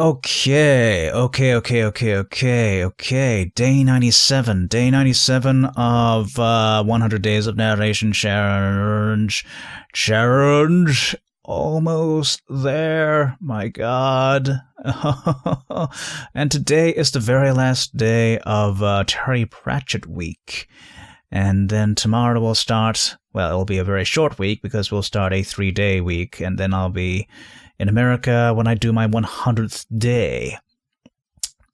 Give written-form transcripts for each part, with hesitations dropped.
Okay. Day 97. Day 97 of 100 Days of Narration Challenge. Almost there. My God. And today is the very last day of Terry Pratchett week. And then tomorrow we'll start, well, it'll be a very short week because we'll start a 3-day week. And then I'll be in America when I do my 100th day.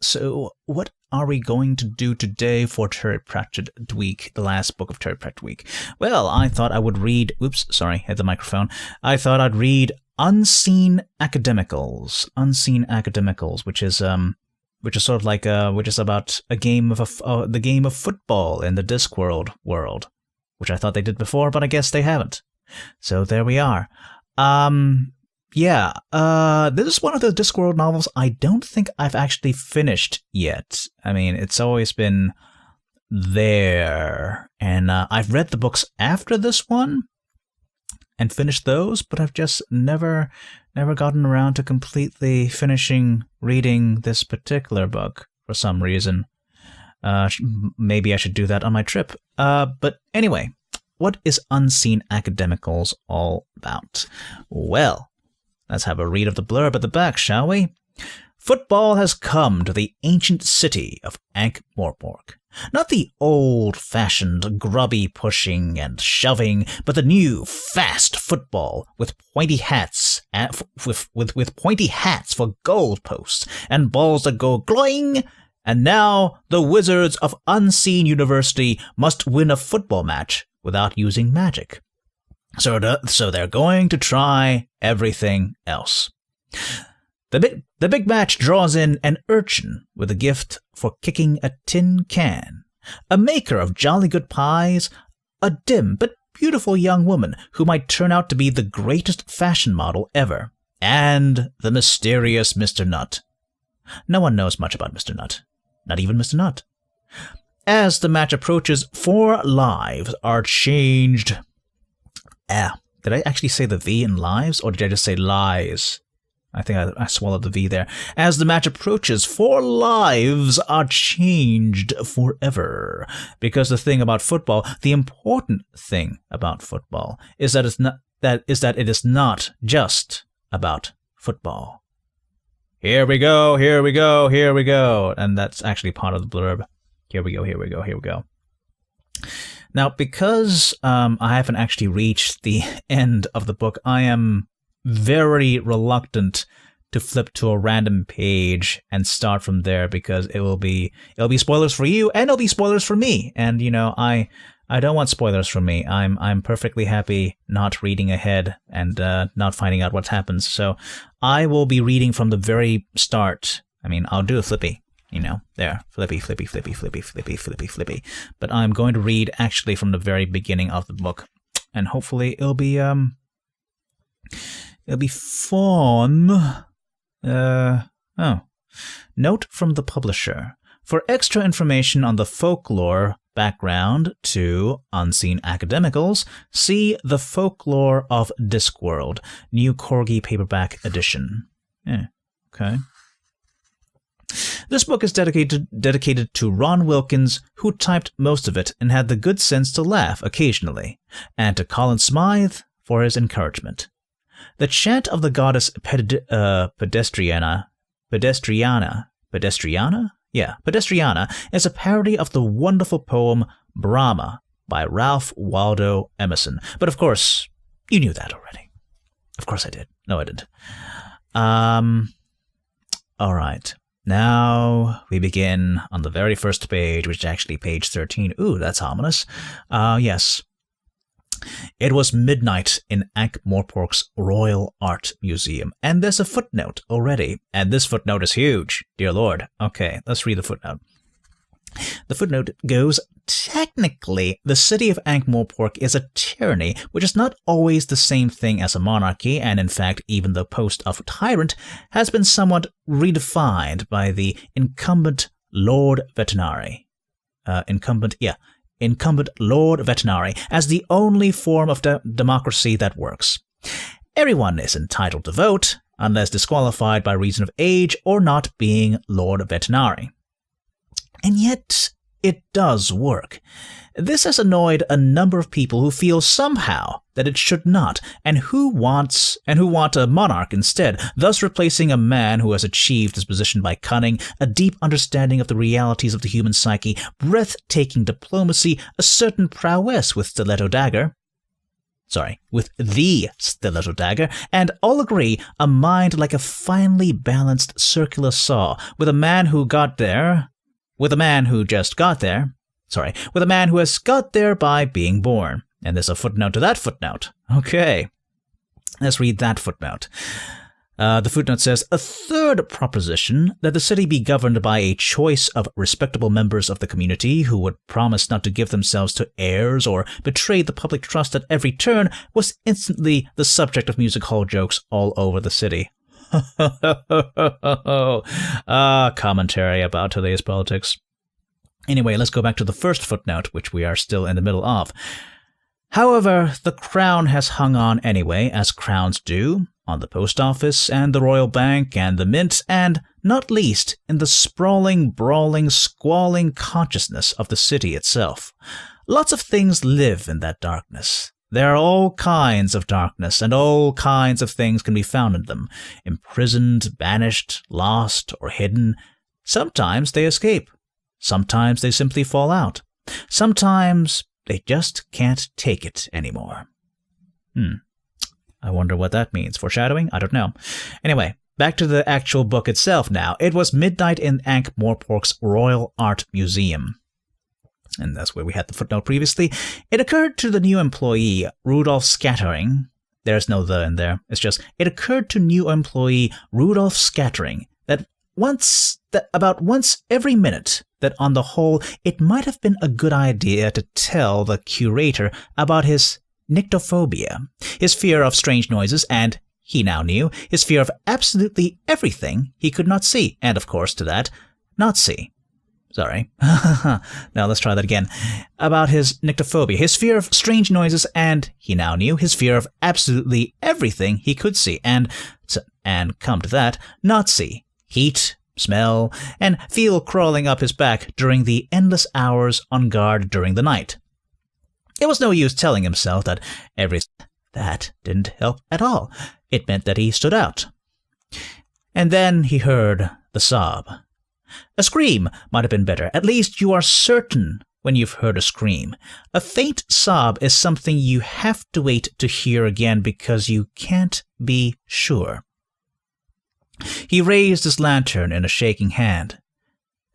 So what are we going to do today for Terry Pratchett week, the last book of Terry Pratchett week? Well, I thought I would read, hit the microphone. I thought I'd read Unseen Academicals, which is sort of like which is about a game of the game of football in the Discworld world, which I thought they did before, but I guess they haven't. So there we are. This is one of the Discworld novels I don't think I've actually finished yet. I mean, it's always been there, and I've read the books after this one and finished those, but I've just never gotten around to completely finishing reading this particular book for some reason. Maybe I should do that on my trip. But anyway, what is Unseen Academicals all about? Well, let's have a read of the blurb at the back, shall we? Football has come to the ancient city of Ankh-Morpork. Not the old-fashioned grubby pushing and shoving, but the new fast football with pointy hats with pointy hats for goalposts and balls that go gloing. And now the wizards of Unseen University must win a football match without using magic. So they're going to try everything else. The big match draws in an urchin with a gift for kicking a tin can, a maker of jolly good pies, a dim but beautiful young woman who might turn out to be the greatest fashion model ever, and the mysterious Mr. Nutt. No one knows much about Mr. Nutt, not even Mr. Nutt. As the match approaches, 4 lives are changed. Did I actually say the V in lives, or did I just say lies? I think I swallowed the V there. As the match approaches, 4 lives are changed forever. Because the thing about football, the important thing about football, is that it is not just about football. Here we go. And that's actually part of the blurb. Here we go. Now, because I haven't actually reached the end of the book, I am very reluctant to flip to a random page and start from there, because it'll be spoilers for you and it'll be spoilers for me. And I don't want spoilers for me. I'm perfectly happy not reading ahead and not finding out what happens. So I will be reading from the very start. I mean, I'll do a flippy. There, flippy. But I'm going to read actually from the very beginning of the book, and hopefully it'll be fun. Note from the publisher. For extra information on the folklore background to Unseen Academicals, see The Folklore of Discworld, New Corgi Paperback Edition. Okay. This book is dedicated to Ron Wilkins, who typed most of it and had the good sense to laugh occasionally, and to Colin Smythe for his encouragement. The chant of the goddess Pedestriana is a parody of the wonderful poem Brahma by Ralph Waldo Emerson. But of course, you knew that already. Of course I did. No, I didn't. All right. Now we begin on the very first page, which is actually page 13. Ooh, that's ominous. Yes. It was midnight in Ankh-Morpork's Royal Art Museum, and there's a footnote already, and this footnote is huge. Dear Lord. Okay, let's read the footnote. The footnote goes, technically, the city of Ankh-Morpork is a tyranny, which is not always the same thing as a monarchy, and in fact, even the post of tyrant has been somewhat redefined by the incumbent Lord Veterinary. Incumbent Lord Veterinary as the only form of democracy that works. Everyone is entitled to vote, unless disqualified by reason of age or not being Lord Vetinari. And yet, it does work. This has annoyed a number of people who feel somehow that it should not, and who want a monarch instead, thus replacing a man who has achieved his position by cunning, a deep understanding of the realities of the human psyche, breathtaking diplomacy, a certain prowess with the stiletto dagger, and all agree a mind like a finely balanced circular saw, with a man who has got there by being born. And there's a footnote to that footnote. Okay, let's read that footnote. The footnote says, a third proposition, that the city be governed by a choice of respectable members of the community who would promise not to give themselves to airs or betray the public trust at every turn, was instantly the subject of music hall jokes all over the city. Commentary about today's politics. Anyway, let's go back to the first footnote, which we are still in the middle of. However, the crown has hung on anyway, as crowns do, on the post office and the royal bank and the mint, and, not least, in the sprawling, brawling, squalling consciousness of the city itself. Lots of things live in that darkness. There are all kinds of darkness, and all kinds of things can be found in them, imprisoned, banished, lost, or hidden. Sometimes they escape. Sometimes they simply fall out. Sometimes they just can't take it anymore. I wonder what that means. Foreshadowing? I don't know. Anyway, back to the actual book itself now. It was midnight in Ankh-Morpork's Royal Art Museum. And that's where we had the footnote previously. It occurred to the new employee, Rudolf Scattering. There's no the in there. It's just, it occurred to new employee Rudolf Scattering that about once every minute, that on the whole, it might have been a good idea to tell the curator about his nyctophobia, his fear of strange noises, and, he now knew, his fear of absolutely everything he could not see, and of course to that, not see. Sorry. Now let's try that again. About his nyctophobia, his fear of strange noises, and, he now knew, his fear of absolutely everything he could see, and come to that, not see. Heat, smell, and feel crawling up his back during the endless hours on guard during the night. It was no use telling himself that that didn't help at all. It meant that he stood out. And then he heard the sob. A scream might have been better. At least you are certain when you've heard a scream. A faint sob is something you have to wait to hear again because you can't be sure. He raised his lantern in a shaking hand.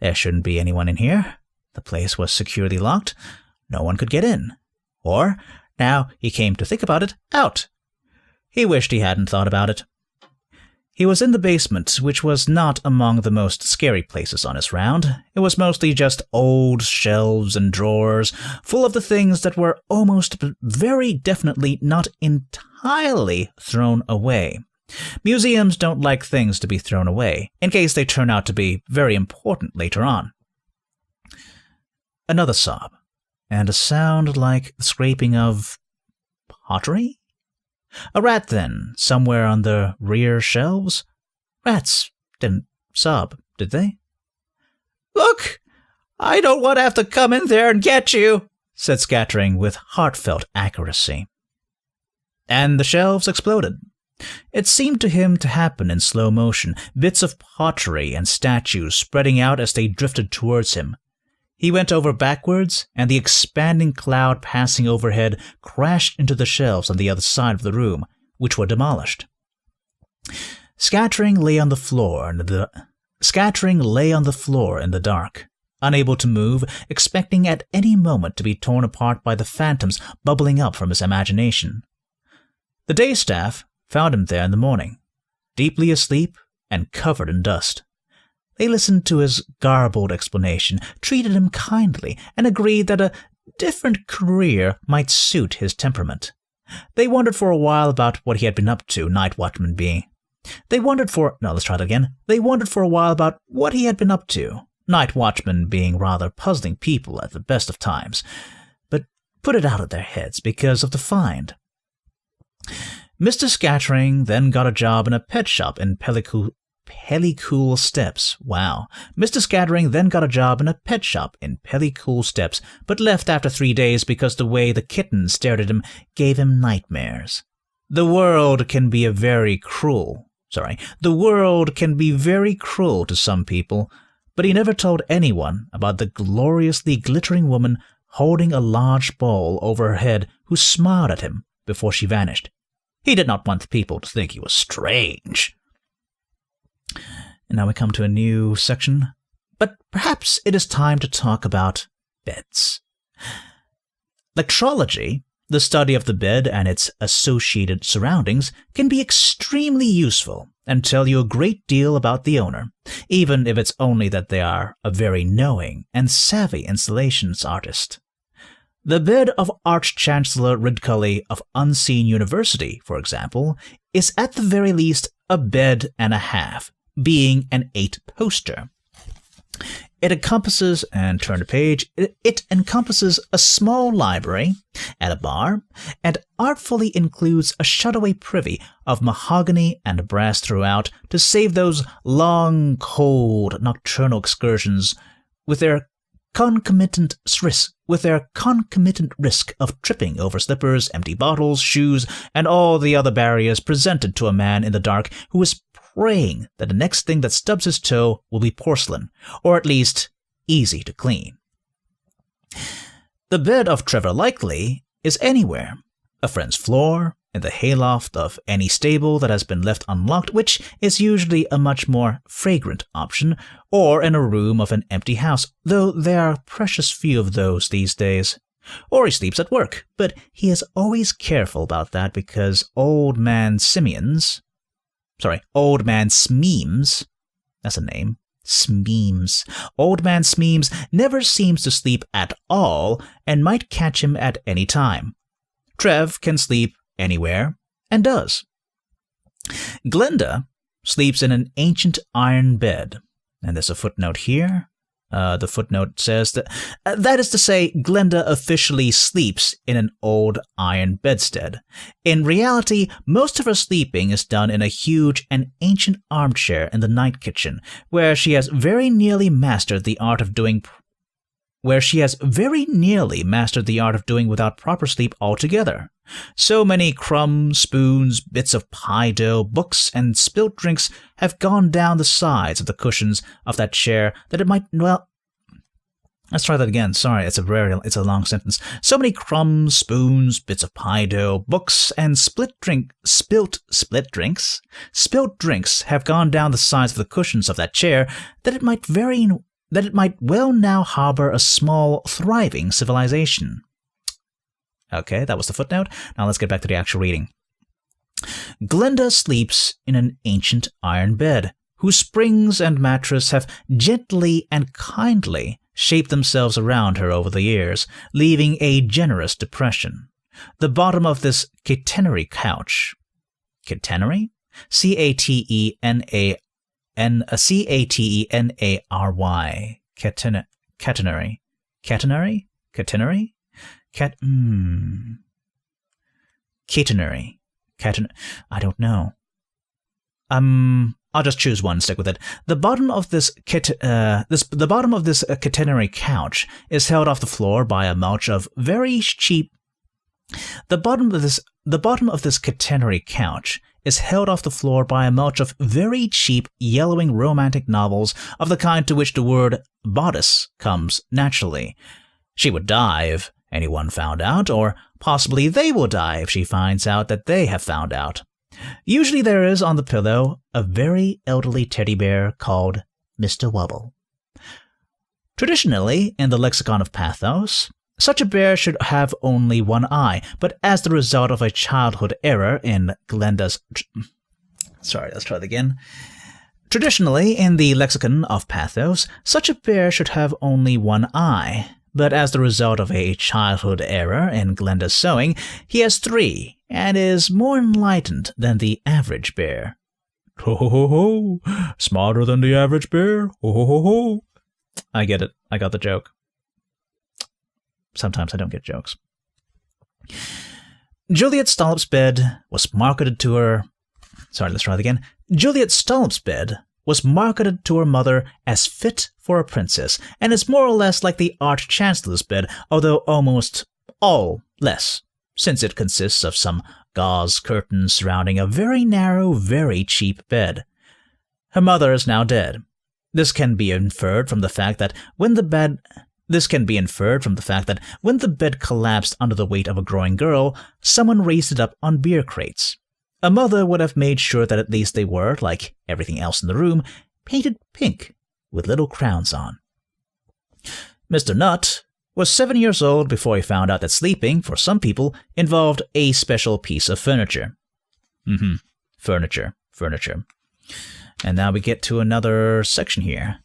There shouldn't be anyone in here. The place was securely locked. No one could get in. Or, now he came to think about it, out. He wished he hadn't thought about it. He was in the basement, which was not among the most scary places on his round. It was mostly just old shelves and drawers, full of the things that were almost but very definitely not entirely thrown away. Museums don't like things to be thrown away, in case they turn out to be very important later on. Another sob, and a sound like the scraping of pottery? A rat, then, somewhere on the rear shelves? Rats didn't sob, did they? Look! I don't want to have to come in there and get you, said Scattering with heartfelt accuracy. And the shelves exploded. It seemed to him to happen in slow motion, bits of pottery and statues spreading out as they drifted towards him. He went over backwards, and the expanding cloud passing overhead crashed into the shelves on the other side of the room, which were demolished. Scattering lay on the floor in the dark, unable to move, expecting at any moment to be torn apart by the phantoms bubbling up from his imagination. The day staff found him there in the morning, deeply asleep and covered in dust. They listened to his garbled explanation, treated him kindly, and agreed that a different career might suit his temperament. They wondered for a while about what he had been up to, night watchman being. They wondered for a while about what he had been up to, night watchmen being rather puzzling people at the best of times, but put it out of their heads because of the find. Mr. Scattering then got a job in a pet shop in Pellycool Steps. Wow. Mr. Scattering then got a job in a pet shop in Pellycool Steps, but left after 3 days because the way the kitten stared at him gave him nightmares. The world can be very cruel to some people, but he never told anyone about the gloriously glittering woman holding a large bowl over her head who smiled at him before she vanished. He did not want people to think he was strange. And now we come to a new section, but perhaps it is time to talk about beds. Lectrology, the study of the bed and its associated surroundings, can be extremely useful and tell you a great deal about the owner, even if it's only that they are a very knowing and savvy installations artist. The bed of Arch-Chancellor Ridcully of Unseen University, for example, is at the very least a bed and a half, being an 8-poster. It encompasses, and turn the page, it encompasses a small library and a bar, and artfully includes a shutaway privy of mahogany and brass throughout to save those long, cold, nocturnal excursions with their concomitant risk of tripping over slippers, empty bottles, shoes, and all the other barriers presented to a man in the dark who is praying that the next thing that stubs his toe will be porcelain, or at least easy to clean. The bed of Trevor Likely is anywhere, a friend's floor, in the hayloft of any stable that has been left unlocked, which is usually a much more fragrant option, or in a room of an empty house, though there are precious few of those these days. Or he sleeps at work, but he is always careful about that because Old Man Smeems, that's a name, Smeems. Old Man Smeems never seems to sleep at all and might catch him at any time. Trev can sleep anywhere, and does. Glenda sleeps in an ancient iron bed, and there's a footnote here. The footnote says that is to say, Glenda officially sleeps in an old iron bedstead. In reality, most of her sleeping is done in a huge and ancient armchair in the night kitchen, where she has very nearly mastered the art of doing without proper sleep altogether. So many crumbs, spoons, bits of pie dough, books, and spilt drinks have gone down the sides of the cushions of that chair that it might, well... Let's try that again. Sorry, it's a long sentence. So many crumbs, spoons, bits of pie dough, books, and spilt drinks have gone down the sides of the cushions of that chair that it might well now harbor a small, thriving civilization. Okay, that was the footnote. Now let's get back to the actual reading. Glenda sleeps in an ancient iron bed, whose springs and mattress have gently and kindly shaped themselves around her over the years, leaving a generous depression. The bottom of this catenary couch... Catenary? Catenary? Catenary? Catenary? Catenary? Catenary. I don't know. I'll just choose one, stick with it. The bottom of this catenary couch is held off the floor by a mulch of very cheap. The bottom of this catenary couch is held off the floor by a mulch of very cheap, yellowing romantic novels of the kind to which the word bodice comes naturally. She would die if anyone found out, or possibly they will die if she finds out that they have found out. Usually there is on the pillow a very elderly teddy bear called Mr. Wubble. Traditionally, in the lexicon of pathos, such a bear should have only one eye, but as the result of a childhood error in Glenda's... Sorry, let's try that again. Traditionally, in the lexicon of pathos, such a bear should have only one eye, but as the result of a childhood error in Glenda's sewing, he has three, and is more enlightened than the average bear. Ho ho ho ho! Smarter than the average bear? Ho ho ho ho! I get it. I got the joke. Sometimes I don't get jokes. Juliet Stollop's bed was marketed to her... Sorry, let's try that again. Juliet Stollop's bed was marketed to her mother as fit for a princess, and is more or less like the Arch-Chancellor's bed, although almost all less, since it consists of some gauze curtains surrounding a very narrow, very cheap bed. Her mother is now dead. This can be inferred from the fact that when the bed collapsed under the weight of a growing girl, someone raised it up on beer crates. A mother would have made sure that at least they were, like everything else in the room, painted pink with little crowns on. Mr. Nutt was 7 years old before he found out that sleeping, for some people, involved a special piece of furniture. Furniture. And now we get to another section here.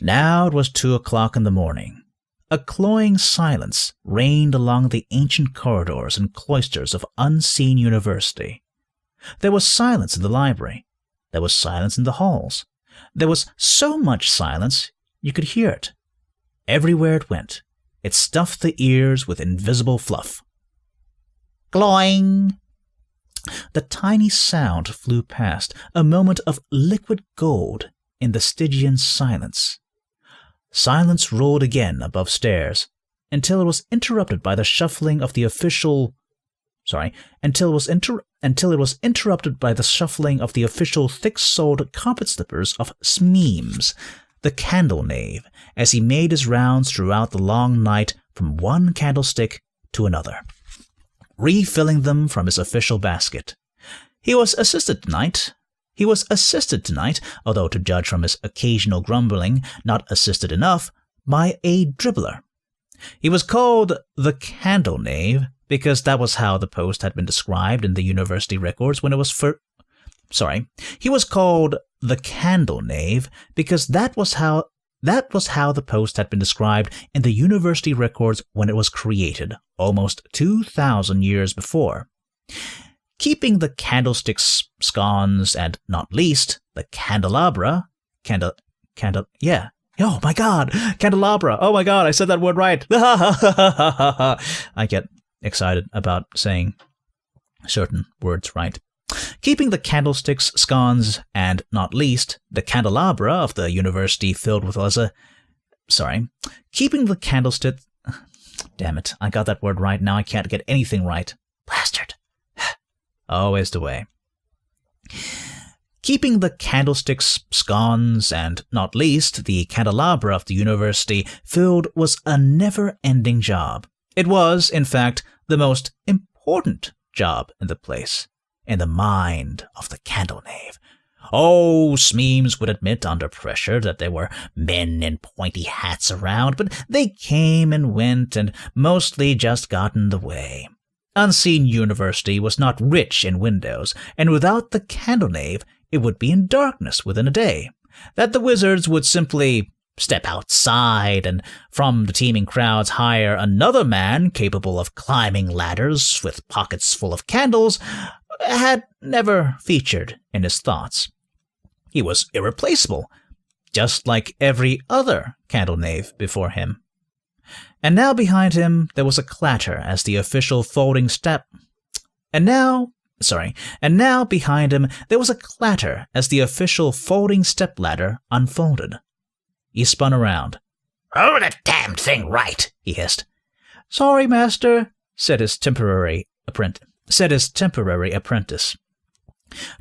Now it was 2 o'clock in the morning. A cloying silence reigned along the ancient corridors and cloisters of Unseen University. There was silence in the library. There was silence in the halls. There was so much silence you could hear it. Everywhere it went, it stuffed the ears with invisible fluff. Cloying! The tiny sound flew past, a moment of liquid gold in the Stygian silence. Silence rolled again above stairs, until it was interrupted by the shuffling of the official... until it was interrupted by the shuffling of the official thick-soled carpet slippers of Smeems, the candle knave, as he made his rounds throughout the long night from one candlestick to another, refilling them from his official basket. He was assisted tonight, although to judge from his occasional grumbling, not assisted enough, by a dribbler. He was called the candle knave because that was how the post had been described in the university records when it was He was called the candle knave because that was how the post had been described in the university records when it was created, almost 2,000 years before. Keeping the candlesticks, scones, and, not least, the candelabra... Oh my god! Candelabra! Oh my god, I said that word right! I get excited about saying certain words right. Keeping the candlesticks, scones, and, not least, the candelabra of the university filled with Keeping the candlestick... Damn it, I got that word right, now I can't get anything right. Bastard. Always the way. Keeping the candlesticks, scones, and, not least, the candelabra of the university filled was a never-ending job. It was, in fact, the most important job in the place, in the mind of the candle knave. Oh, Smeems would admit under pressure that there were men in pointy hats around, but they came and went and mostly just got in the way. Unseen University was not rich in windows, and without the candle knave, it would be in darkness within a day. That the wizards would simply step outside and from the teeming crowds hire another man capable of climbing ladders with pockets full of candles had never featured in his thoughts. He was irreplaceable, just like every other candle knave before him. And now behind him there was a clatter as the official folding step... And now behind him there was a clatter as the official folding stepladder unfolded. He spun around. "Hold the damned thing right," he hissed. "Sorry, master," said his temporary apprentice,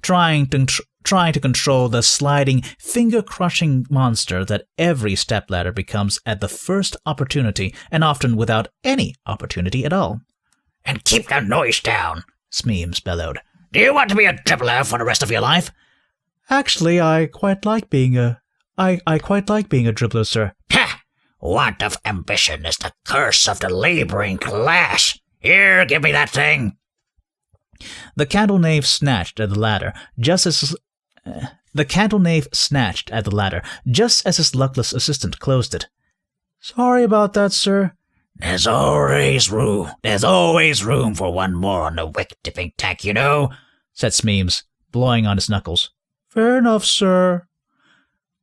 trying to control the sliding, finger-crushing monster that every stepladder becomes at the first opportunity, and often without any opportunity at all. "And keep that noise down," Smeems bellowed. "Do you want to be a dribbler for the rest of your life?" "Actually, I quite like being a dribbler, sir." "Ha! Want of ambition is the curse of the laboring class. Here, give me that thing." The candle knave snatched at the ladder just as his luckless assistant closed it. "Sorry about that, sir." There's always room for one more on the wick-dipping tack, you know," said Smeems, blowing on his knuckles. "Fair enough, sir."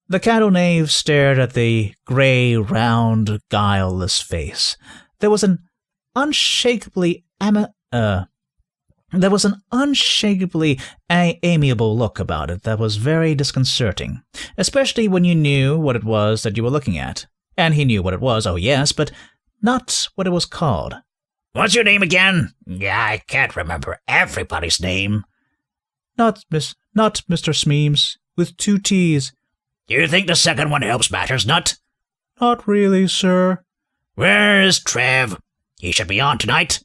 The candle knave stared at the grey, round, guileless face. There was an unshakably There was an unshakably amiable look about it that was very disconcerting, especially when you knew what it was that you were looking at. And he knew what it was, oh yes, but not what it was called. What's your name again? Yeah, I can't remember everybody's name. Not Mr. Smeems, with 2 T's. Do you think the second one helps matters, Nut? Not really, sir. Where's Trev? He should be on tonight.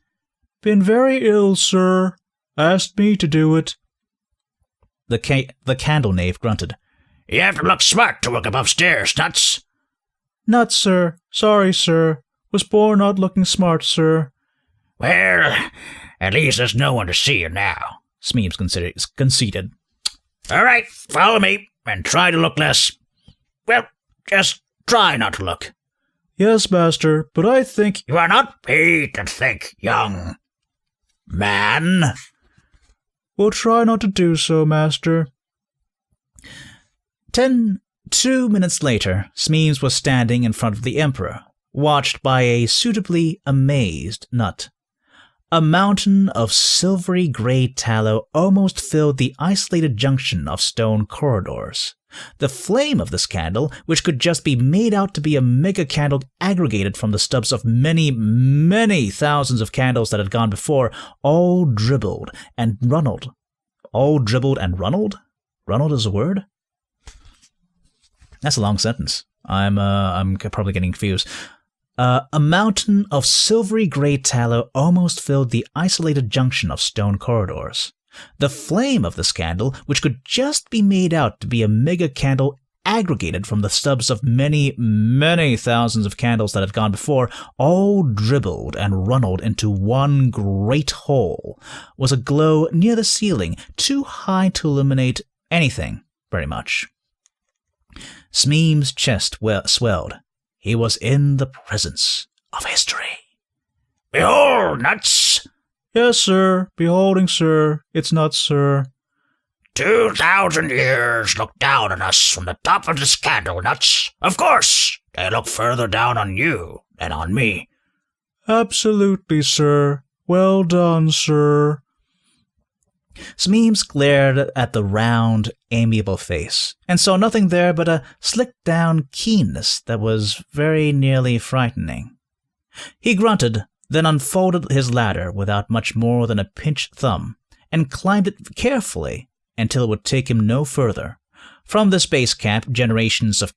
Been very ill, sir. Asked me to do it. The candle knave grunted. You have to look smart to work above stairs, Nuts. Nuts, sir. Sorry, sir. Was born not looking smart, sir. Well, at least there's no one to see you now, Smeems conceded. All right, follow me, and try to look less... Well, just try not to look. Yes, master, but I think... You are not paid to think, young man. We'll try not to do so, master. 2 minutes later, Smeems was standing in front of the Emperor, watched by a suitably amazed Nut. A mountain of silvery gray tallow almost filled the isolated junction of stone corridors. The flame of this candle, which could just be made out to be a mega candle aggregated from the stubs of many, many thousands of candles that had gone before, all dribbled and runneled. All dribbled and runneled? Runneled is a word? That's a long sentence. I'm probably getting confused. A mountain of silvery gray tallow almost filled the isolated junction of stone corridors. The flame of this candle, which could just be made out to be a mega candle aggregated from the stubs of many, many thousands of candles that had gone before, all dribbled and runneled into one great hole, was aglow near the ceiling, too high to illuminate anything, very much. Smeem's chest swelled. He was in the presence of history. Behold, Nuts! Yes, sir. Beholding, sir. It's Nuts, sir. 2,000 years look down on us from the top of this candle, Nuts. Of course, they look further down on you than on me. Absolutely, sir. Well done, sir. Smeems glared at the round, amiable face, and saw nothing there but a slicked-down keenness that was very nearly frightening. He grunted, then unfolded his ladder without much more than a pinched thumb, and climbed it carefully until it would take him no further. From the space camp, generations of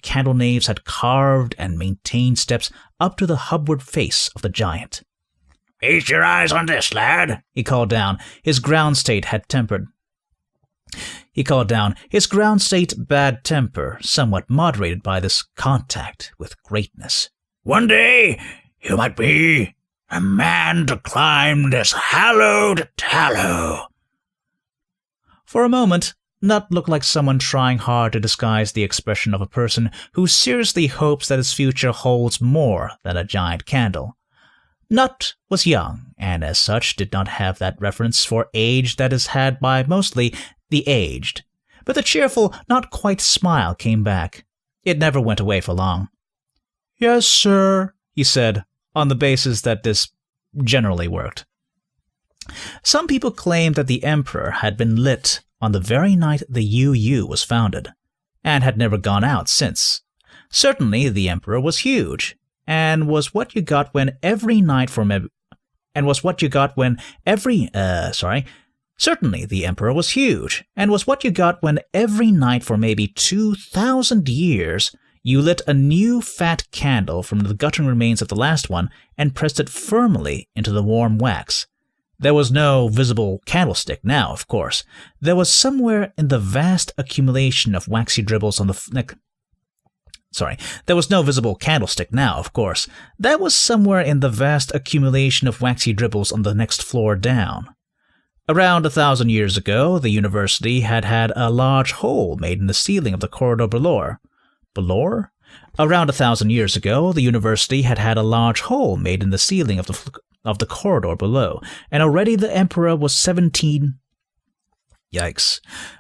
candle knaves had carved and maintained steps up to the hubward face of the giant. Feast your eyes on this, lad, he called down. His ground state bad temper, somewhat moderated by this contact with greatness. One day, you might be a man to climb this hallowed tallow. For a moment, Nut looked like someone trying hard to disguise the expression of a person who seriously hopes that his future holds more than a giant candle. Nut was young, and as such did not have that reverence for age that is had by mostly the aged. But the cheerful, not quite smile came back. It never went away for long. Yes, sir, he said, on the basis that this generally worked. Some people claimed that the Emperor had been lit on the very night the UU was founded, and had never gone out since. Certainly the Emperor was huge, and was what you got when every night for Certainly the Emperor was huge, and was what you got when every night for maybe 2,000 years you lit a new fat candle from the guttering remains of the last one and pressed it firmly into the warm wax. There was no visible candlestick now, of course. There was somewhere in the vast accumulation of waxy dribbles on the There was no visible candlestick now, of course. That was somewhere in the vast accumulation of waxy dribbles on the next floor down. Around 1,000 years ago, the university had had a large hole made in the ceiling of the corridor below. Around 1,000 years ago, the university had had a large hole made in the ceiling of the corridor below, and already the Emperor was 17... Yikes.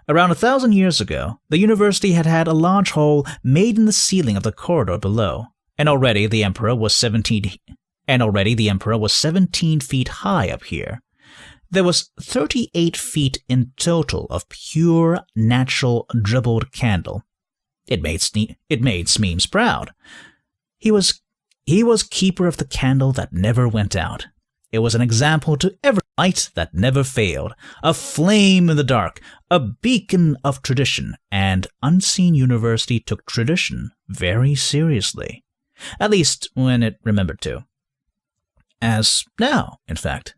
Around 1,000 years ago, the university had had a large hole made in the ceiling of the corridor below, and already the Emperor was 17... and already the Emperor was 17 feet high up here. There was 38 feet in total of pure, natural, dribbled candle. It made Smeems proud. He was keeper of the candle that never went out. It was an example to every light that never failed, a flame in the dark, a beacon of tradition, and Unseen University took tradition very seriously. At least when it remembered to. As now, in fact.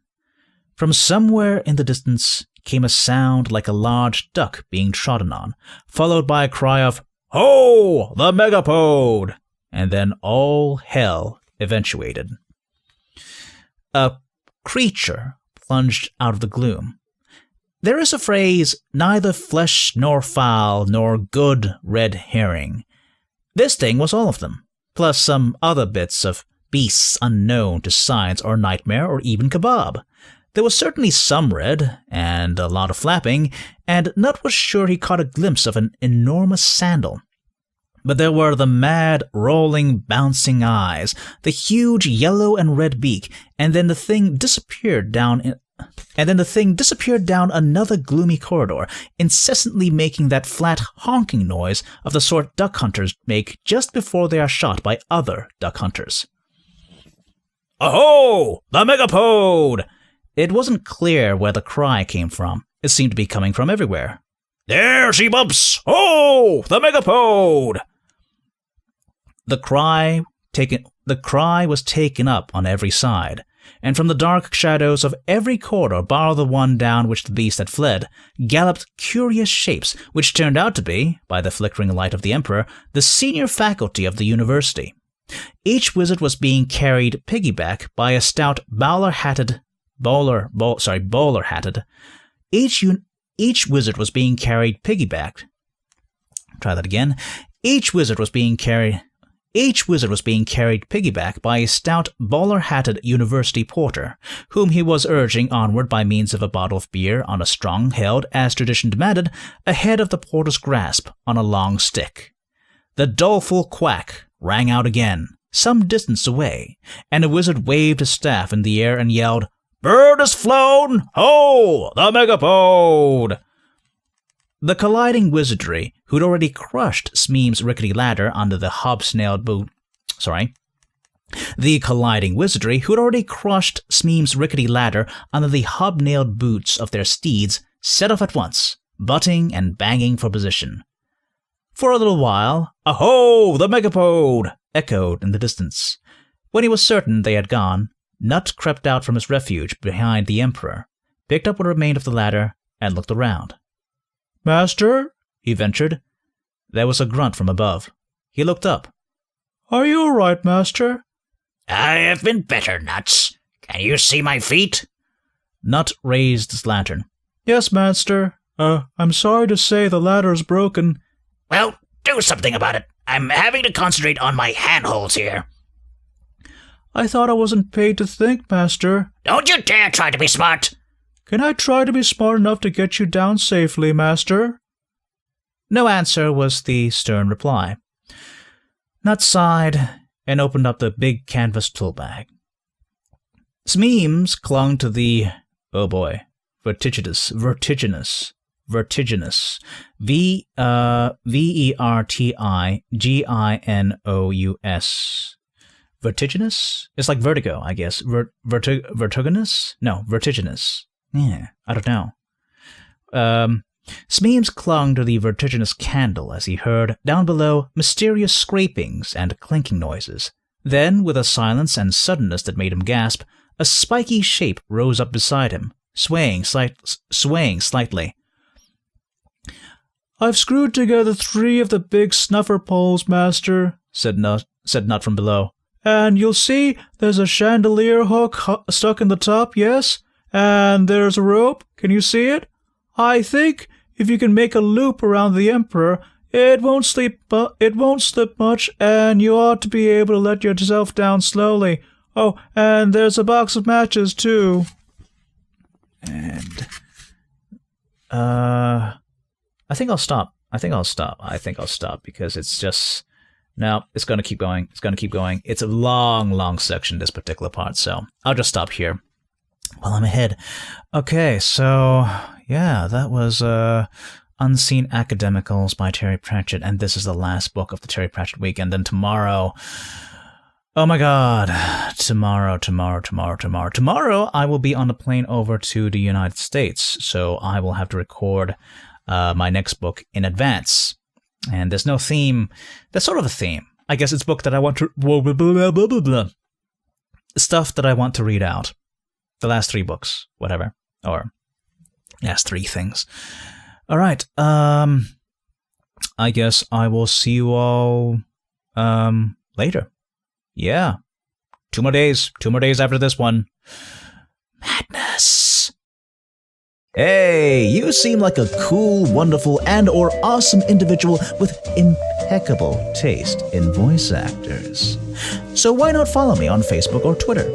From somewhere in the distance came a sound like a large duck being trodden on, followed by a cry of, "Ho! The Megapode!" And then all hell eventuated. A creature plunged out of the gloom. There is a phrase, neither flesh nor fowl nor good red herring. This thing was all of them, plus some other bits of beasts unknown to science or nightmare or even kebab. There was certainly some red, and a lot of flapping, and Nut was sure he caught a glimpse of an enormous sandal. But there were the mad, rolling, bouncing eyes, the huge yellow and red beak, and then the thing disappeared down another gloomy corridor, incessantly making that flat honking noise of the sort duck hunters make just before they are shot by other duck hunters. "Aho! The Megapode!" It wasn't clear where the cry came from. It seemed to be coming from everywhere. "There she bumps! Oh, the Megapode!" The cry was taken up on every side, and from the dark shadows of every corridor, bar the one down which the beast had fled, galloped curious shapes, which turned out to be, by the flickering light of the Emperor, the senior faculty of the university. Each wizard was being carried piggyback by a stout bowler-hatted. Each wizard was being carried piggybacked. Try that again. Each wizard was being carried piggyback by a stout bowler-hatted university porter, whom he was urging onward by means of a bottle of beer on a strong held, as tradition demanded, ahead of the porter's grasp on a long stick. The doleful quack rang out again, some distance away, and a wizard waved his staff in the air and yelled, "Bird has flown! Ho! The Megapode!" The colliding wizardry, who'd already crushed Smeem's rickety ladder under the hobnailed boots of their steeds, set off at once, butting and banging for position. For a little while, "Aho! The Megapode!" echoed in the distance. When he was certain they had gone, Nut crept out from his refuge behind the Emperor, picked up what remained of the ladder, and looked around. "Master?" he ventured. There was a grunt from above. He looked up. "Are you all right, Master?" "I have been better, Nuts. Can you see my feet?" Nut raised his lantern. "Yes, Master. I'm sorry to say the ladder is broken." "Well, do something about it. I'm having to concentrate on my handholds here." "I thought I wasn't paid to think, Master." "Don't you dare try to be smart." "Can I try to be smart enough to get you down safely, Master?" No answer was the stern reply. Nut sighed and opened up the big canvas tool bag. Smeems clung to the, oh boy, vertiginous, Vertiginous. Vertiginous? It's like vertigo, I guess. Vertiginous? No, vertiginous. Yeah, I don't know. Smeems clung to the vertiginous candle as he heard, down below, mysterious scrapings and clinking noises. Then, with a silence and suddenness that made him gasp, a spiky shape rose up beside him, swaying slightly. "I've screwed together 3 of the big snuffer poles, Master," said Nut from below. "And you'll see there's a chandelier hook stuck in the top, yes? And there's a rope. Can you see it? I think if you can make a loop around the Emperor, it won't slip much, and you ought to be able to let yourself down slowly. Oh, and there's a box of matches, too." And, I think I'll stop because it's just, No, it's going to keep going. It's going to keep going. It's a long, long section, this particular part, so I'll just stop here while I'm ahead. Okay, so, yeah, that was Unseen Academicals by Terry Pratchett, and this is the last book of the Terry Pratchett week, and then tomorrow... Oh my god, tomorrow, I will be on a plane over to the United States, so I will have to record my next book in advance. And there's no theme. There's sort of a theme. I guess it's book that I want to... Blah, blah, blah, blah, blah, blah. Stuff that I want to read out. The last 3 books, whatever. Or last 3 things. Alright, I guess I will see you all later. Yeah. 2 more days. 2 more days after this one. Madness. Hey, you seem like a cool, wonderful, and or awesome individual with impeccable taste in voice actors. So why not follow me on Facebook or Twitter?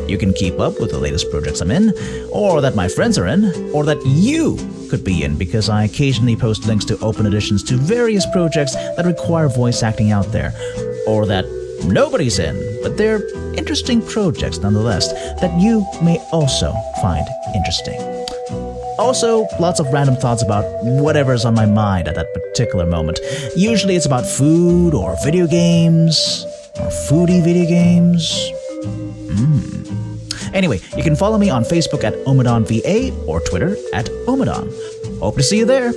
You can keep up with the latest projects I'm in, or that my friends are in, or that you could be in, because I occasionally post links to open editions to various projects that require voice acting out there, or that nobody's in, but they're interesting projects nonetheless that you may also find interesting. Also, lots of random thoughts about whatever's on my mind at that particular moment. Usually it's about food or video games, or foodie video games. Anyway, you can follow me on Facebook at OmadonVA or Twitter at Omadon. Hope to see you there.